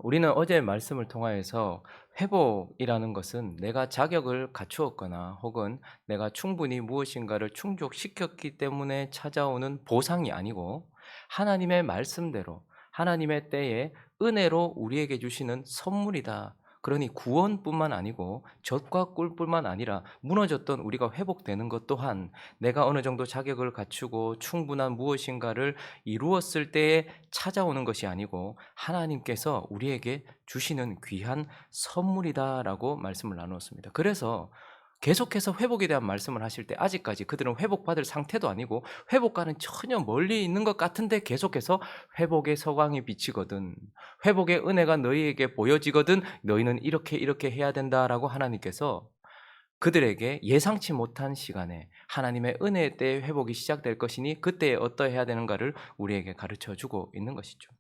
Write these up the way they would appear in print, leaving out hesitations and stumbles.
우리는 어제 말씀을 통하여서 회복이라는 것은 내가 자격을 갖추었거나 혹은 내가 충분히 무엇인가를 충족시켰기 때문에 찾아오는 보상이 아니고 하나님의 말씀대로 하나님의 때에 은혜로 우리에게 주시는 선물이다. 그러니 구원뿐만 아니고 젖과 꿀뿐만 아니라 무너졌던 우리가 회복되는 것 또한 내가 어느 정도 자격을 갖추고 충분한 무엇인가를 이루었을 때에 찾아오는 것이 아니고 하나님께서 우리에게 주시는 귀한 선물이다라고 말씀을 나누었습니다. 그래서 계속해서 회복에 대한 말씀을 하실 때 아직까지 그들은 회복받을 상태도 아니고 회복과는 전혀 멀리 있는 것 같은데 계속해서 회복의 서광이 비치거든, 회복의 은혜가 너희에게 보여지거든 너희는 이렇게 이렇게 해야 된다라고 하나님께서 그들에게 예상치 못한 시간에 하나님의 은혜 때의 회복이 시작될 것이니 그때에 어떠해야 되는가를 우리에게 가르쳐 주고 있는 것이죠.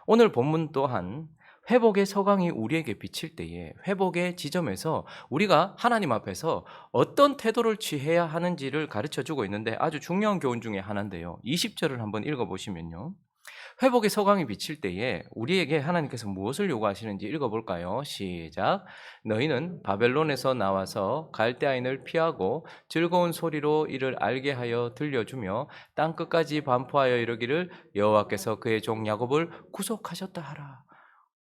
오늘 본문 또한 회복의 서광이 우리에게 비칠 때에 회복의 지점에서 우리가 하나님 앞에서 어떤 태도를 취해야 하는지를 가르쳐 주고 있는데 아주 중요한 교훈 중에 하나인데요. 20절을 한번 읽어보시면요. 회복의 서광이 비칠 때에 우리에게 하나님께서 무엇을 요구하시는지 읽어볼까요? 시작. 너희는 바벨론에서 나와서 갈대아인을 피하고 즐거운 소리로 이를 알게 하여 들려주며 땅끝까지 반포하여 이르기를 여호와께서 그의 종 야곱을 구속하셨다 하라.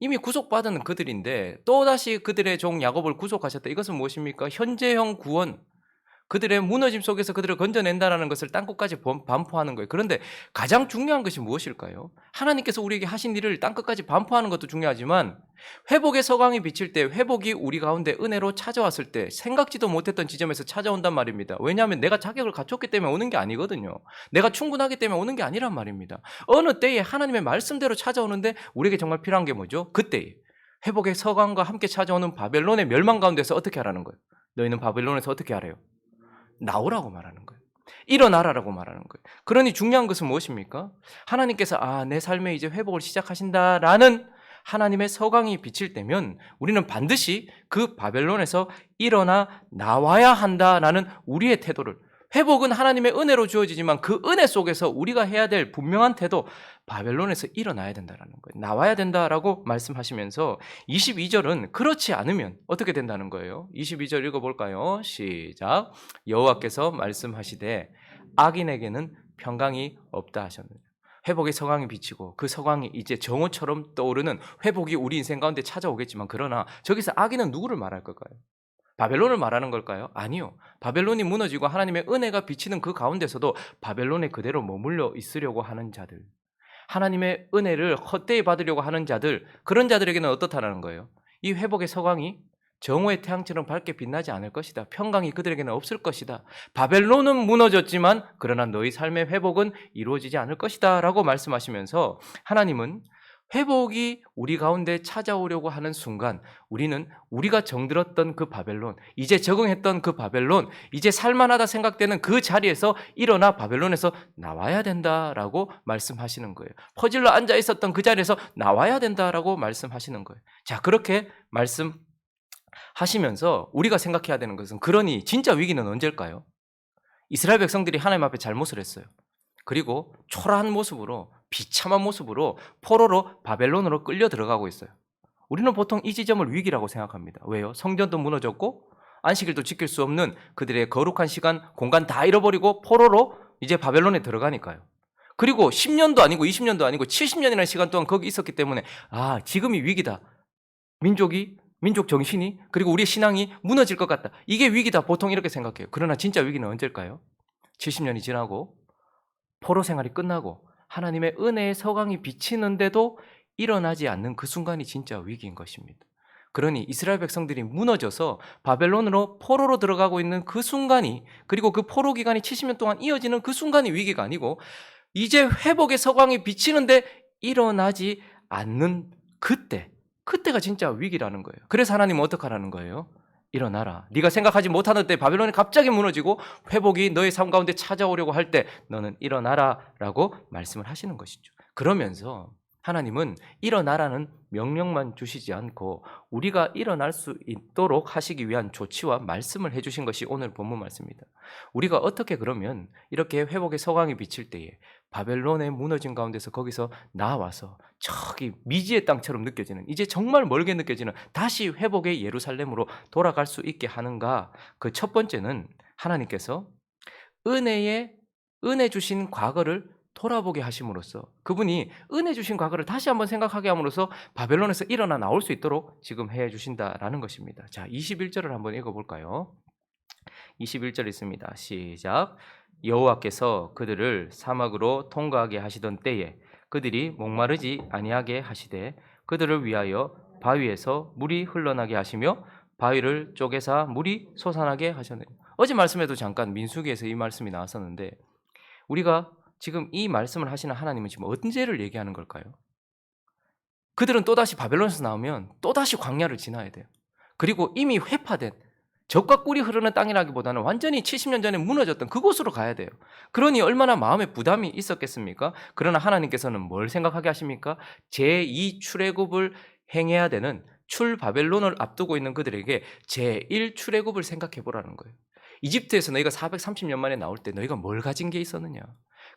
이미 구속받은 그들인데 또다시 그들의 종 야곱을 구속하셨다. 이것은 무엇입니까? 현재형 구원. 그들의 무너짐 속에서 그들을 건져낸다라는 것을 땅끝까지 반포하는 거예요. 그런데 가장 중요한 것이 무엇일까요? 하나님께서 우리에게 하신 일을 땅끝까지 반포하는 것도 중요하지만 회복의 서광이 비칠 때, 회복이 우리 가운데 은혜로 찾아왔을 때 생각지도 못했던 지점에서 찾아온단 말입니다. 왜냐하면 내가 자격을 갖췄기 때문에 오는 게 아니거든요. 내가 충분하기 때문에 오는 게 아니란 말입니다. 어느 때에 하나님의 말씀대로 찾아오는데 우리에게 정말 필요한 게 뭐죠? 그때에 회복의 서광과 함께 찾아오는 바벨론의 멸망 가운데서 어떻게 하라는 거예요? 너희는 바벨론에서 어떻게 하래요? 나오라고 말하는 거예요. 일어나라라고 말하는 거예요. 그러니 중요한 것은 무엇입니까? 하나님께서 내 삶에 이제 회복을 시작하신다라는 하나님의 서광이 비칠 때면 우리는 반드시 그 바벨론에서 일어나 나와야 한다라는 우리의 태도를, 회복은 하나님의 은혜로 주어지지만 그 은혜 속에서 우리가 해야 될 분명한 태도, 바벨론에서 일어나야 된다라는 거예요. 나와야 된다라고 말씀하시면서 22절은 그렇지 않으면 어떻게 된다는 거예요? 22절 읽어볼까요? 시작. 여호와께서 말씀하시되 악인에게는 평강이 없다 하셨느냐. 회복의 서광이 비치고 그 서광이 이제 정오처럼 떠오르는 회복이 우리 인생 가운데 찾아오겠지만, 그러나 저기서 악인은 누구를 말할 걸까요? 바벨론을 말하는 걸까요? 아니요. 바벨론이 무너지고 하나님의 은혜가 비치는 그 가운데서도 바벨론에 그대로 머물러 있으려고 하는 자들, 하나님의 은혜를 헛되이 받으려고 하는 자들, 그런 자들에게는 어떻다라는 거예요? 이 회복의 서광이 정오의 태양처럼 밝게 빛나지 않을 것이다. 평강이 그들에게는 없을 것이다. 바벨론은 무너졌지만 그러나 너희 삶의 회복은 이루어지지 않을 것이다 라고 말씀하시면서 하나님은 회복이 우리 가운데 찾아오려고 하는 순간 우리는 우리가 정들었던 그 바벨론, 이제 적응했던 그 바벨론, 이제 살만하다 생각되는 그 자리에서 일어나 바벨론에서 나와야 된다라고 말씀하시는 거예요. 퍼질러 앉아 있었던 그 자리에서 나와야 된다라고 말씀하시는 거예요. 자, 그렇게 말씀하시면서 우리가 생각해야 되는 것은, 그러니 진짜 위기는 언제일까요? 이스라엘 백성들이 하나님 앞에 잘못을 했어요. 그리고 초라한 모습으로, 비참한 모습으로 포로로 바벨론으로 끌려 들어가고 있어요. 우리는 보통 이 지점을 위기라고 생각합니다. 왜요? 성전도 무너졌고 안식일도 지킬 수 없는 그들의 거룩한 시간, 공간 다 잃어버리고 포로로 이제 바벨론에 들어가니까요. 그리고 10년도 아니고 20년도 아니고 70년이라는 시간 동안 거기 있었기 때문에 지금이 위기다. 민족 정신이, 그리고 우리의 신앙이 무너질 것 같다. 이게 위기다. 보통 이렇게 생각해요. 그러나 진짜 위기는 언제일까요? 70년이 지나고 포로 생활이 끝나고 하나님의 은혜의 서광이 비치는데도 일어나지 않는 그 순간이 진짜 위기인 것입니다. 그러니 이스라엘 백성들이 무너져서 바벨론으로 포로로 들어가고 있는 그 순간이, 그리고 그 포로 기간이 70년 동안 이어지는 그 순간이 위기가 아니고 이제 회복의 서광이 비치는데 일어나지 않는 그때가 진짜 위기라는 거예요. 그래서 하나님은 어떻게 하라는 거예요? 일어나라. 네가 생각하지 못하는 때 바벨론이 갑자기 무너지고 회복이 너의 삶 가운데 찾아오려고 할 때 너는 일어나라 라고 말씀을 하시는 것이죠. 그러면서 하나님은 일어나라는 명령만 주시지 않고 우리가 일어날 수 있도록 하시기 위한 조치와 말씀을 해주신 것이 오늘 본문 말씀입니다. 우리가 어떻게 그러면 이렇게 회복의 서광이 비칠 때에 바벨론의 무너진 가운데서 거기서 나와서 저기 미지의 땅처럼 느껴지는, 이제 정말 멀게 느껴지는 다시 회복의 예루살렘으로 돌아갈 수 있게 하는가? 그 첫 번째는 하나님께서 은혜 주신 과거를 돌아보게 하심으로써, 그분이 은혜 주신 과거를 다시 한번 생각하게 함으로써 바벨론에서 일어나 나올 수 있도록 지금 해 주신다라는 것입니다. 자, 21절을 한번 읽어볼까요? 21절 있습니다. 시작. 여호와께서 그들을 사막으로 통과하게 하시던 때에 그들이 목마르지 아니하게 하시되 그들을 위하여 바위에서 물이 흘러나게 하시며 바위를 쪼개사 물이 솟아나게 하셨네요. 어제 말씀에도 잠깐 민수기에서 이 말씀이 나왔었는데, 우리가 지금 이 말씀을 하시는 하나님은 지금 언제를 얘기하는 걸까요? 그들은 또다시 바벨론에서 나오면 또다시 광야를 지나야 돼요. 그리고 이미 회파된, 젖과 꿀이 흐르는 땅이라기보다는 완전히 70년 전에 무너졌던 그곳으로 가야 돼요. 그러니 얼마나 마음에 부담이 있었겠습니까? 그러나 하나님께서는 뭘 생각하게 하십니까? 제2 출애굽을 행해야 되는 출바벨론을 앞두고 있는 그들에게 제1 출애굽을 생각해 보라는 거예요. 이집트에서 너희가 430년 만에 나올 때 너희가 뭘 가진 게 있었느냐?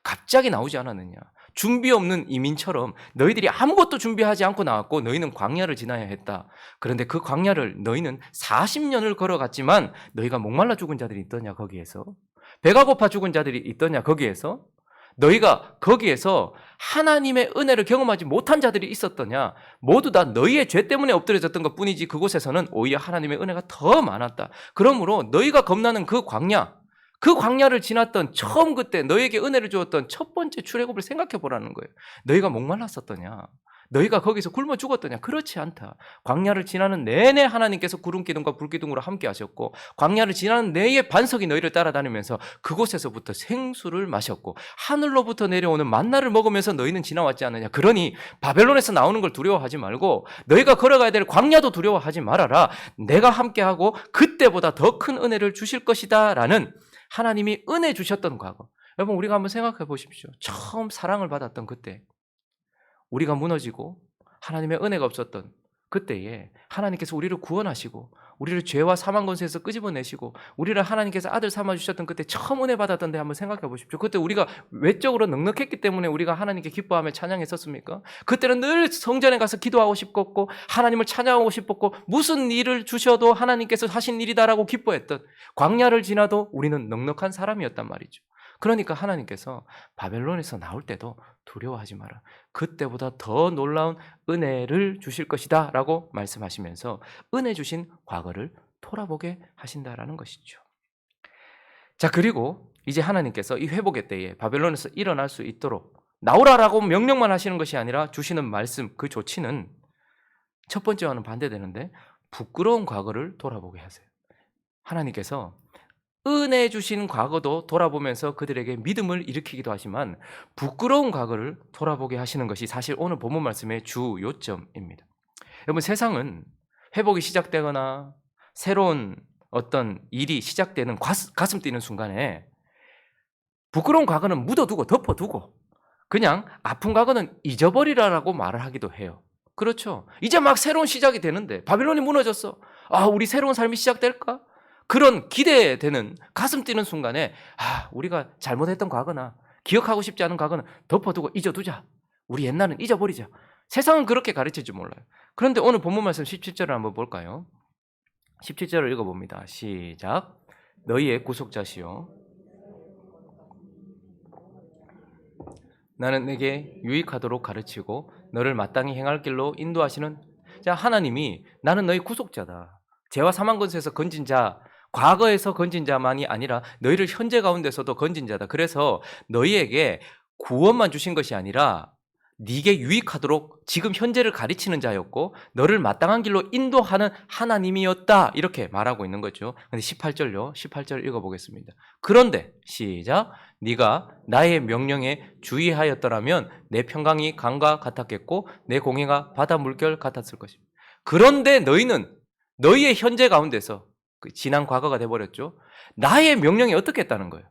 갑자기 나오지 않았느냐? 준비 없는 이민처럼 너희들이 아무것도 준비하지 않고 나왔고 너희는 광야를 지나야 했다. 그런데 그 광야를 너희는 40년을 걸어갔지만 너희가 목말라 죽은 자들이 있더냐 거기에서? 배가 고파 죽은 자들이 있더냐 거기에서? 너희가 거기에서 하나님의 은혜를 경험하지 못한 자들이 있었더냐? 모두 다 너희의 죄 때문에 엎드려졌던 것뿐이지 그곳에서는 오히려 하나님의 은혜가 더 많았다. 그러므로 너희가 겁나는 그 광야를 지났던 처음 그때 너희에게 은혜를 주었던 첫 번째 출애굽을 생각해 보라는 거예요. 너희가 목말랐었더냐? 너희가 거기서 굶어 죽었더냐? 그렇지 않다. 광야를 지나는 내내 하나님께서 구름 기둥과 불 기둥으로 함께 하셨고, 광야를 지나는 내의 반석이 너희를 따라다니면서 그곳에서부터 생수를 마셨고, 하늘로부터 내려오는 만나를 먹으면서 너희는 지나왔지 않느냐? 그러니 바벨론에서 나오는 걸 두려워하지 말고 너희가 걸어가야 될 광야도 두려워하지 말아라. 내가 함께하고 그때보다 더 큰 은혜를 주실 것이다 라는 하나님이 은혜 주셨던 과거. 여러분, 우리가 한번 생각해 보십시오. 처음 사랑을 받았던 그때, 우리가 무너지고 하나님의 은혜가 없었던 그때에 하나님께서 우리를 구원하시고 우리를 죄와 사망 권세에서 끄집어내시고 우리를 하나님께서 아들 삼아주셨던 그때 처음 은혜 받았던 데 한번 생각해 보십시오. 그때 우리가 외적으로 넉넉했기 때문에 우리가 하나님께 기뻐하며 찬양했었습니까? 그때는 늘 성전에 가서 기도하고 싶었고 하나님을 찬양하고 싶었고 무슨 일을 주셔도 하나님께서 하신 일이다라고 기뻐했던, 광야를 지나도 우리는 넉넉한 사람이었단 말이죠. 그러니까 하나님께서 바벨론에서 나올 때도 두려워하지 마라. 그때보다 더 놀라운 은혜를 주실 것이다 라고 말씀하시면서 은혜 주신 과거를 돌아보게 하신다라는 것이죠. 자, 그리고 이제 하나님께서 이 회복의 때에 바벨론에서 일어날 수 있도록 나오라라고 명령만 하시는 것이 아니라 주시는 말씀, 그 조치는 첫 번째와는 반대되는데 부끄러운 과거를 돌아보게 하세요. 하나님께서 은혜 주신 과거도 돌아보면서 그들에게 믿음을 일으키기도 하지만 부끄러운 과거를 돌아보게 하시는 것이 사실 오늘 본문 말씀의 주 요점입니다. 여러분, 세상은 회복이 시작되거나 새로운 어떤 일이 시작되는 가슴 뛰는 순간에 부끄러운 과거는 묻어두고 덮어두고 그냥 아픈 과거는 잊어버리라라고 말을 하기도 해요. 그렇죠. 이제 막 새로운 시작이 되는데 바빌론이 무너졌어. 우리 새로운 삶이 시작될까? 그런 기대되는, 가슴 뛰는 순간에 우리가 잘못했던 과거나 기억하고 싶지 않은 과거는 덮어두고 잊어두자. 우리 옛날은 잊어버리자. 세상은 그렇게 가르칠지 몰라요. 그런데 오늘 본문 말씀 17절을 한번 볼까요? 17절을 읽어봅니다. 시작. 너희의 구속자시요 나는 내게 유익하도록 가르치고 너를 마땅히 행할 길로 인도하시는, 자, 하나님이 나는 너희 구속자다. 죄와 사망 권세에서 건진 자, 과거에서 건진 자만이 아니라 너희를 현재 가운데서도 건진 자다. 그래서 너희에게 구원만 주신 것이 아니라 네게 유익하도록 지금 현재를 가르치는 자였고 너를 마땅한 길로 인도하는 하나님이었다. 이렇게 말하고 있는 거죠. 근데 18절요. 18절 읽어보겠습니다. 그런데 시작. 네가 나의 명령에 주의하였더라면 내 평강이 강과 같았겠고 내 공의가 바다 물결 같았을 것입니다. 그런데 너희는 너희의 현재 가운데서, 지난 과거가 돼버렸죠. 나의 명령에 어떻게 했다는 거예요?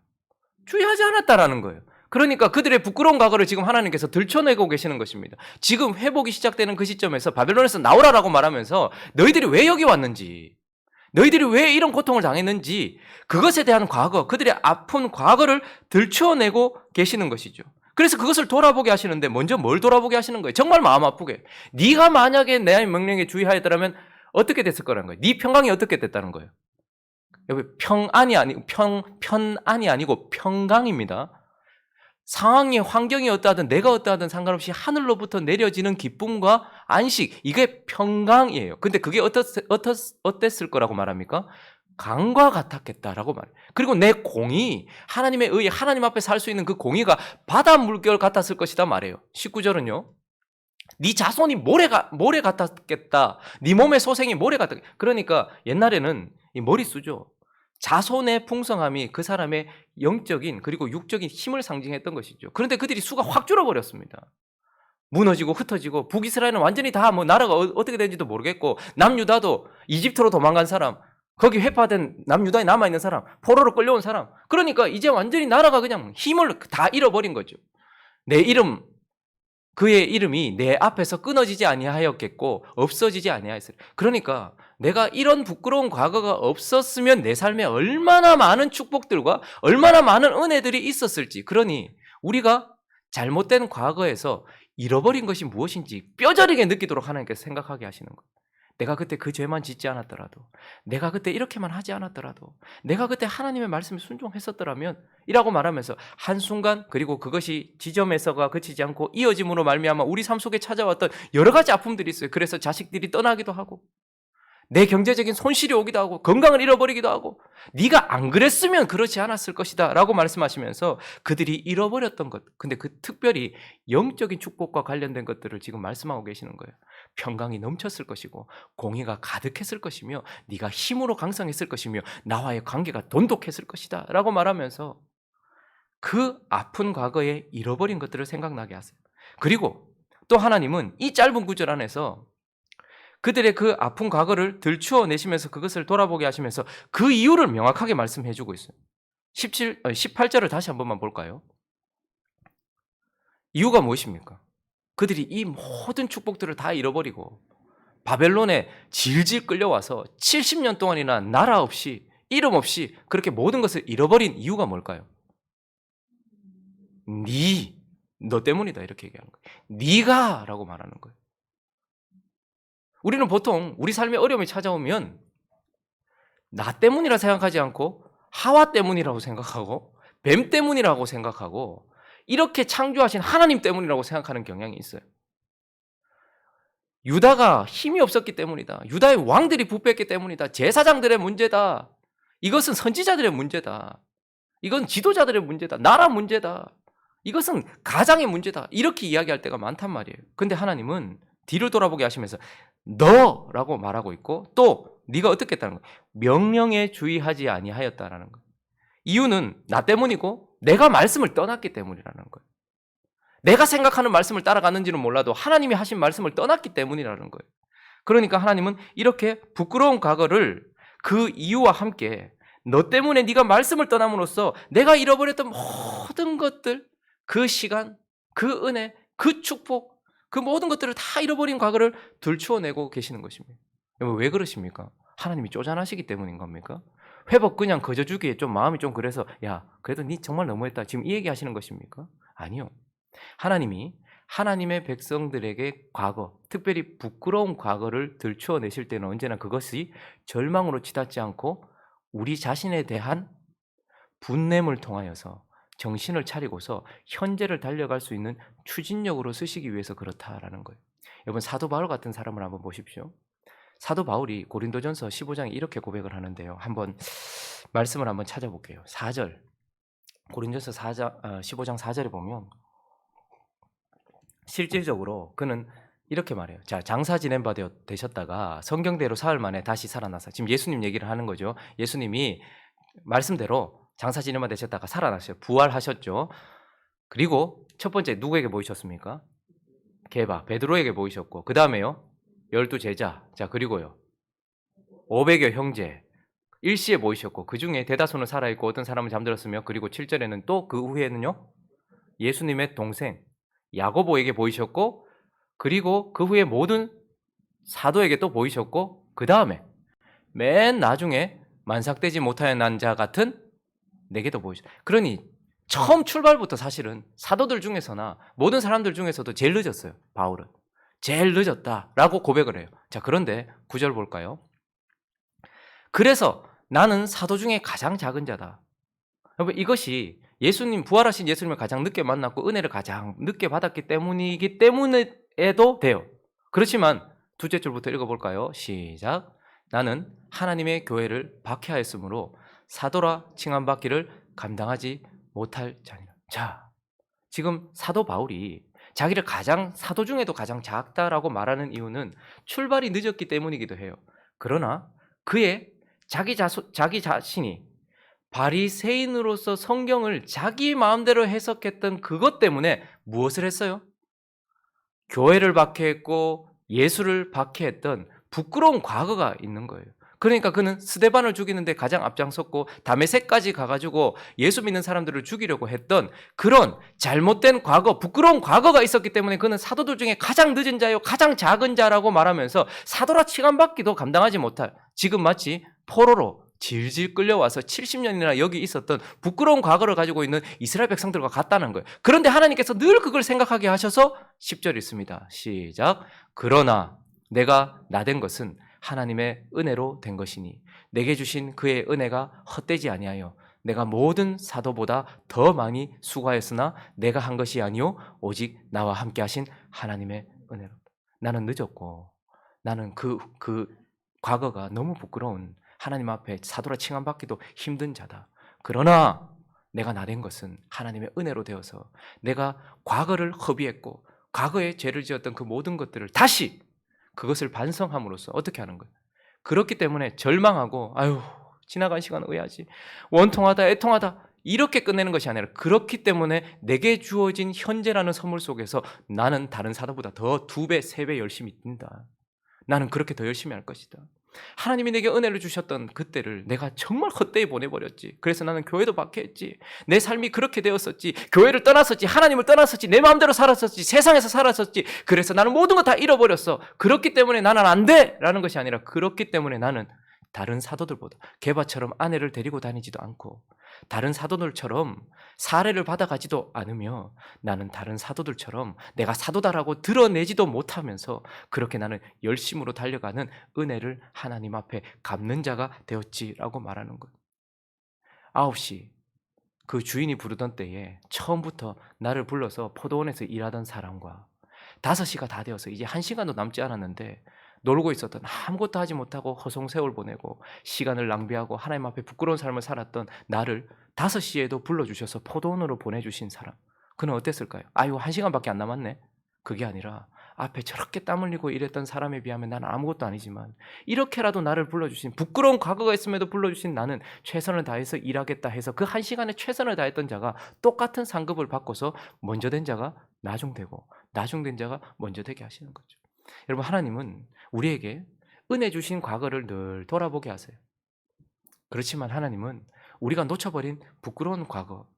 주의하지 않았다라는 거예요. 그러니까 그들의 부끄러운 과거를 지금 하나님께서 들춰내고 계시는 것입니다. 지금 회복이 시작되는 그 시점에서 바벨론에서 나오라라고 말하면서 너희들이 왜 여기 왔는지, 너희들이 왜 이런 고통을 당했는지, 그것에 대한 과거, 그들의 아픈 과거를 들춰내고 계시는 것이죠. 그래서 그것을 돌아보게 하시는데 먼저 뭘 돌아보게 하시는 거예요? 정말 마음 아프게. 네가 만약에 내 명령에 주의하였더라면 어떻게 됐을 거라는 거예요? 네 평강이 어떻게 됐다는 거예요? 여기 편안이 아니고 평강입니다. 상황이 환경이 어떠하든 내가 어떠하든 상관없이 하늘로부터 내려지는 기쁨과 안식, 이게 평강이에요. 근데 그게 어땠을 거라고 말합니까? 강과 같았겠다라고 말해요. 그리고 내 공의, 하나님의 의에 하나님 앞에 살 수 있는 그 공의가 바다 물결 같았을 것이다 말해요. 19절은요. 네 자손이 모래 같았겠다. 네 몸의 소생이 모래 같았겠다. 그러니까 옛날에는 이 머릿수죠. 자손의 풍성함이 그 사람의 영적인 그리고 육적인 힘을 상징했던 것이죠. 그런데 그들이 수가 확 줄어버렸습니다. 무너지고 흩어지고 북이스라엘은 완전히 다 뭐 나라가 어떻게 되는지도 모르겠고 남유다도 이집트로 도망간 사람, 거기 회파된 남유다에 남아있는 사람, 포로로 끌려온 사람, 그러니까 이제 완전히 나라가 그냥 힘을 다 잃어버린 거죠. 내 이름, 그의 이름이 내 앞에서 끊어지지 아니하였겠고 없어지지 아니하였으리. 그러니까 내가 이런 부끄러운 과거가 없었으면 내 삶에 얼마나 많은 축복들과 얼마나 많은 은혜들이 있었을지. 그러니 우리가 잘못된 과거에서 잃어버린 것이 무엇인지 뼈저리게 느끼도록 하나님께서 생각하게 하시는 거예요. 내가 그때 그 죄만 짓지 않았더라도, 내가 그때 이렇게만 하지 않았더라도, 내가 그때 하나님의 말씀에 순종했었더라면 이라고 말하면서 한순간, 그리고 그것이 지점에서가 그치지 않고 이어짐으로 말미암아 우리 삶 속에 찾아왔던 여러 가지 아픔들이 있어요. 그래서 자식들이 떠나기도 하고 내 경제적인 손실이 오기도 하고 건강을 잃어버리기도 하고 네가 안 그랬으면 그렇지 않았을 것이다 라고 말씀하시면서 그들이 잃어버렸던 것, 근데 그 특별히 영적인 축복과 관련된 것들을 지금 말씀하고 계시는 거예요. 평강이 넘쳤을 것이고 공의가 가득했을 것이며 네가 힘으로 강성했을 것이며 나와의 관계가 돈독했을 것이다 라고 말하면서 그 아픈 과거에 잃어버린 것들을 생각나게 하세요. 그리고 또 하나님은 이 짧은 구절 안에서 그들의 그 아픈 과거를 들추어내시면서 그것을 돌아보게 하시면서 그 이유를 명확하게 말씀해 주고 있어요. 18절을 다시 한 번만 볼까요? 이유가 무엇입니까? 그들이 이 모든 축복들을 다 잃어버리고 바벨론에 질질 끌려와서 70년 동안이나 나라 없이 이름 없이 그렇게 모든 것을 잃어버린 이유가 뭘까요? 너 때문이다 이렇게 얘기하는 거예요. 네가 라고 말하는 거예요. 우리는 보통 우리 삶에 어려움이 찾아오면 나 때문이라 생각하지 않고 하와 때문이라고 생각하고 뱀 때문이라고 생각하고 이렇게 창조하신 하나님 때문이라고 생각하는 경향이 있어요. 유다가 힘이 없었기 때문이다. 유다의 왕들이 부패했기 때문이다. 제사장들의 문제다. 이것은 선지자들의 문제다. 이건 지도자들의 문제다. 나라 문제다. 이것은 가장의 문제다. 이렇게 이야기할 때가 많단 말이에요. 근데 하나님은 뒤를 돌아보게 하시면서 너라고 말하고 있고 또 네가 어떻게 했다는 거예요. 명령에 주의하지 아니하였다라는 거예요. 이유는 나 때문이고 내가 말씀을 떠났기 때문이라는 거예요. 내가 생각하는 말씀을 따라갔는지는 몰라도 하나님이 하신 말씀을 떠났기 때문이라는 거예요. 그러니까 하나님은 이렇게 부끄러운 과거를 그 이유와 함께 너 때문에 네가 말씀을 떠남으로써 내가 잃어버렸던 모든 것들, 그 시간, 그 은혜, 그 축복, 그 모든 것들을 다 잃어버린 과거를 들추어내고 계시는 것입니다. 왜 그러십니까? 하나님이 쪼잔하시기 때문인 겁니까? 회복 그냥 거저 주기에 좀 마음이 좀 그래서 야 그래도 네 정말 너무했다 지금 이 얘기 하시는 것입니까? 아니요. 하나님이 하나님의 백성들에게 과거, 특별히 부끄러운 과거를 들추어내실 때는 언제나 그것이 절망으로 치닫지 않고 우리 자신에 대한 분냄을 통하여서 정신을 차리고서 현재를 달려갈 수 있는 추진력으로 쓰시기 위해서 그렇다라는 거예요. 여러분 사도 바울 같은 사람을 한번 보십시오. 사도 바울이 고린도전서 15장에 이렇게 고백을 하는데요. 한번 말씀을 한번 찾아볼게요. 4절 고린도전서 15장 4절에 보면 실질적으로 그는 이렇게 말해요. 자, 장사 지낸 바 되셨다가 성경대로 사흘 만에 다시 살아나서 지금 예수님 얘기를 하는 거죠. 예수님이 말씀대로 장사 지낸 바 되셨다가 살아나셨어요. 부활하셨죠. 그리고 첫 번째 누구에게 보이셨습니까? 게바, 베드로에게 보이셨고 그 다음에요. 12제자, 자 그리고요 500여 형제 일시에 보이셨고 그 중에 대다수는 살아있고 어떤 사람은 잠들었으며 그리고 7절에는 또 그 후에는요 예수님의 동생 야고보에게 보이셨고 그리고 그 후에 모든 사도에게 또 보이셨고 그 다음에 맨 나중에 만삭되지 못하여 난 자 같은 내게도 보이셨어요. 그러니 처음 출발부터 사실은 사도들 중에서나 모든 사람들 중에서도 제일 늦었어요. 바울은. 제일 늦었다라고 고백을 해요. 자, 그런데 9절 볼까요? 그래서 나는 사도 중에 가장 작은 자다. 여러분, 이것이 예수님, 부활하신 예수님을 가장 늦게 만났고 은혜를 가장 늦게 받았기 때문이기 때문에도 돼요. 그렇지만 둘째 줄부터 읽어볼까요? 시작. 나는 하나님의 교회를 박해하였으므로 사도라 칭함받기를 감당하지 못할 자니라. 자, 지금 사도 바울이 자기를 가장 사도 중에도 가장 작다라고 말하는 이유는 출발이 늦었기 때문이기도 해요. 그러나 그의 자기 자신이 바리새인으로서 성경을 자기 마음대로 해석했던 그것 때문에 무엇을 했어요? 교회를 박해했고 예수를 박해했던 부끄러운 과거가 있는 거예요. 그러니까 그는 스데반을 죽이는데 가장 앞장섰고 다메섹까지 가가지고 예수 믿는 사람들을 죽이려고 했던 그런 잘못된 과거, 부끄러운 과거가 있었기 때문에 그는 사도들 중에 가장 늦은 자요, 가장 작은 자라고 말하면서 사도라 칭함받기도 감당하지 못할, 지금 마치 포로로 질질 끌려와서 70년이나 여기 있었던 부끄러운 과거를 가지고 있는 이스라엘 백성들과 같다는 거예요. 그런데 하나님께서 늘 그걸 생각하게 하셔서 10절 있습니다. 시작. 그러나 내가 나된 것은 하나님의 은혜로 된 것이니 내게 주신 그의 은혜가 헛되지 아니하여 내가 모든 사도보다 더 많이 수고하였으나 내가 한 것이 아니요 오직 나와 함께 하신 하나님의 은혜로. 나는 늦었고 나는 그 과거가 너무 부끄러운, 하나님 앞에 사도라 칭함받기도 힘든 자다. 그러나 내가 나된 것은 하나님의 은혜로 되어서 내가 과거를 허비했고 과거에 죄를 지었던 그 모든 것들을 다시 그것을 반성함으로써 어떻게 하는 거예요? 그렇기 때문에 절망하고 아유 지나간 시간은 의하지, 원통하다 애통하다 이렇게 끝내는 것이 아니라 그렇기 때문에 내게 주어진 현재라는 선물 속에서 나는 다른 사도보다 더 2배, 3배 열심히 뛴다. 나는 그렇게 더 열심히 할 것이다. 하나님이 내게 은혜를 주셨던 그때를 내가 정말 헛되이 보내버렸지. 그래서 나는 교회도 박해했지. 내 삶이 그렇게 되었었지. 교회를 떠났었지. 하나님을 떠났었지. 내 마음대로 살았었지. 세상에서 살았었지. 그래서 나는 모든 거 다 잃어버렸어. 그렇기 때문에 나는 안 돼! 라는 것이 아니라 그렇기 때문에 나는 다른 사도들보다 게바처럼 아내를 데리고 다니지도 않고 다른 사도들처럼 사례를 받아가지도 않으며 나는 다른 사도들처럼 내가 사도다라고 드러내지도 못하면서 그렇게 나는 열심으로 달려가는 은혜를 하나님 앞에 갚는 자가 되었지라고 말하는 것. 9시 그 주인이 부르던 때에 처음부터 나를 불러서 포도원에서 일하던 사람과 5시가 다 되어서 이제 1시간도 남지 않았는데 놀고 있었던, 아무것도 하지 못하고 허송세월 보내고 시간을 낭비하고 하나님 앞에 부끄러운 삶을 살았던 나를 5시에도 불러주셔서 포도원으로 보내주신 사람, 그는 어땠을까요? 아유 1시간밖에 안 남았네. 그게 아니라 앞에 저렇게 땀 흘리고 일했던 사람에 비하면 나는 아무것도 아니지만 이렇게라도 나를 불러주신, 부끄러운 과거가 있음에도 불러주신 나는 최선을 다해서 일하겠다 해서 그 1시간에 최선을 다했던 자가 똑같은 상급을 받고서 먼저 된 자가 나중되고 나중된 자가 먼저 되게 하시는 거죠. 여러분, 하나님은 우리에게 은혜 주신 과거를 늘 돌아보게 하세요. 그렇지만 하나님은 우리가 놓쳐버린 부끄러운 과거,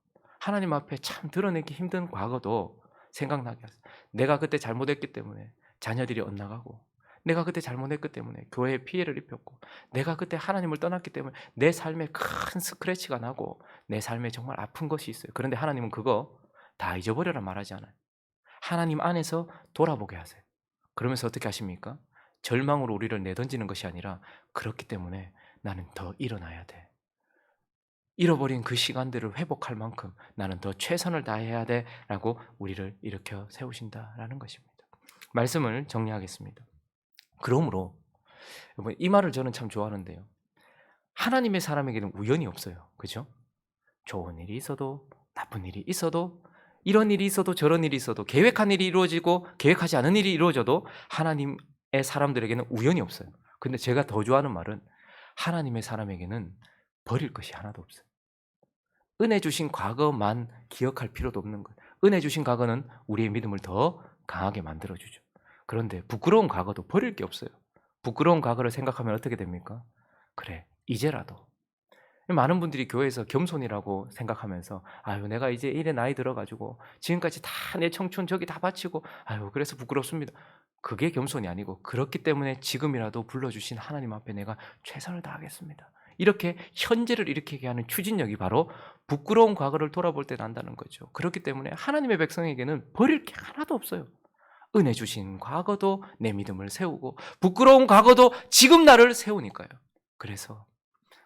하나님 앞에 참 드러내기 힘든 과거도 생각나게 하세요. 내가 그때 잘못했기 때문에 자녀들이 엇나가고, 내가 그때 잘못했기 때문에 교회에 피해를 입혔고, 내가 그때 하나님을 떠났기 때문에 내 삶에 큰 스크래치가 나고 내 삶에 정말 아픈 것이 있어요. 그런데 하나님은 그거 다 잊어버려라 말하지 않아요. 하나님 안에서 돌아보게 하세요. 그러면서 어떻게 하십니까? 절망으로 우리를 내던지는 것이 아니라 그렇기 때문에 나는 더 일어나야 돼. 잃어버린 그 시간들을 회복할 만큼 나는 더 최선을 다해야 돼 라고 우리를 일으켜 세우신다라는 것입니다. 말씀을 정리하겠습니다. 그러므로 여러분, 이 말을 저는 참 좋아하는데요. 하나님의 사람에게는 우연이 없어요. 그죠? 좋은 일이 있어도 나쁜 일이 있어도 이런 일이 있어도 저런 일이 있어도 계획한 일이 이루어지고 계획하지 않은 일이 이루어져도 하나님의 사람들에게는 우연이 없어요. 근데 제가 더 좋아하는 말은 하나님의 사람에게는 버릴 것이 하나도 없어요. 은혜 주신 과거만 기억할 필요도 없는 거예요. 은혜 주신 과거는 우리의 믿음을 더 강하게 만들어주죠. 그런데 부끄러운 과거도 버릴 게 없어요. 부끄러운 과거를 생각하면 어떻게 됩니까? 그래, 이제라도. 많은 분들이 교회에서 겸손이라고 생각하면서 아유 내가 이제 이래 나이 들어가지고 지금까지 다 내 청춘 저기 다 바치고 아유 그래서 부끄럽습니다. 그게 겸손이 아니고 그렇기 때문에 지금이라도 불러주신 하나님 앞에 내가 최선을 다하겠습니다. 이렇게 현재를 일으키게 하는 추진력이 바로 부끄러운 과거를 돌아볼 때 난다는 거죠. 그렇기 때문에 하나님의 백성에게는 버릴 게 하나도 없어요. 은혜 주신 과거도 내 믿음을 세우고 부끄러운 과거도 지금 나를 세우니까요. 그래서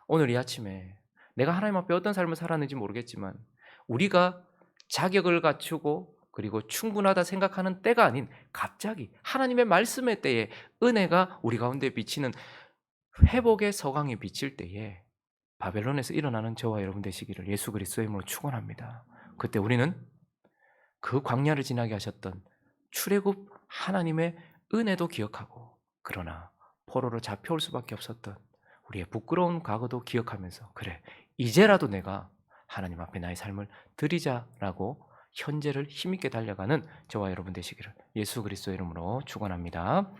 오늘 이 아침에 내가 하나님 앞에 어떤 삶을 살았는지 모르겠지만 우리가 자격을 갖추고 그리고 충분하다 생각하는 때가 아닌 갑자기 하나님의 말씀의 때에 은혜가 우리 가운데 비치는 회복의 서광이 비칠 때에 바벨론에서 일어나는 저와 여러분 되시기를 예수 그리스도의 이름으로 축원합니다. 그때 우리는 그 광야를 지나게 하셨던 출애굽 하나님의 은혜도 기억하고 그러나 포로로 잡혀올 수밖에 없었던 우리의 부끄러운 과거도 기억하면서 그래 이제라도 내가 하나님 앞에 나의 삶을 드리자라고 현재를 힘있게 달려가는 저와 여러분 되시기를 예수 그리스도의 이름으로 축원합니다.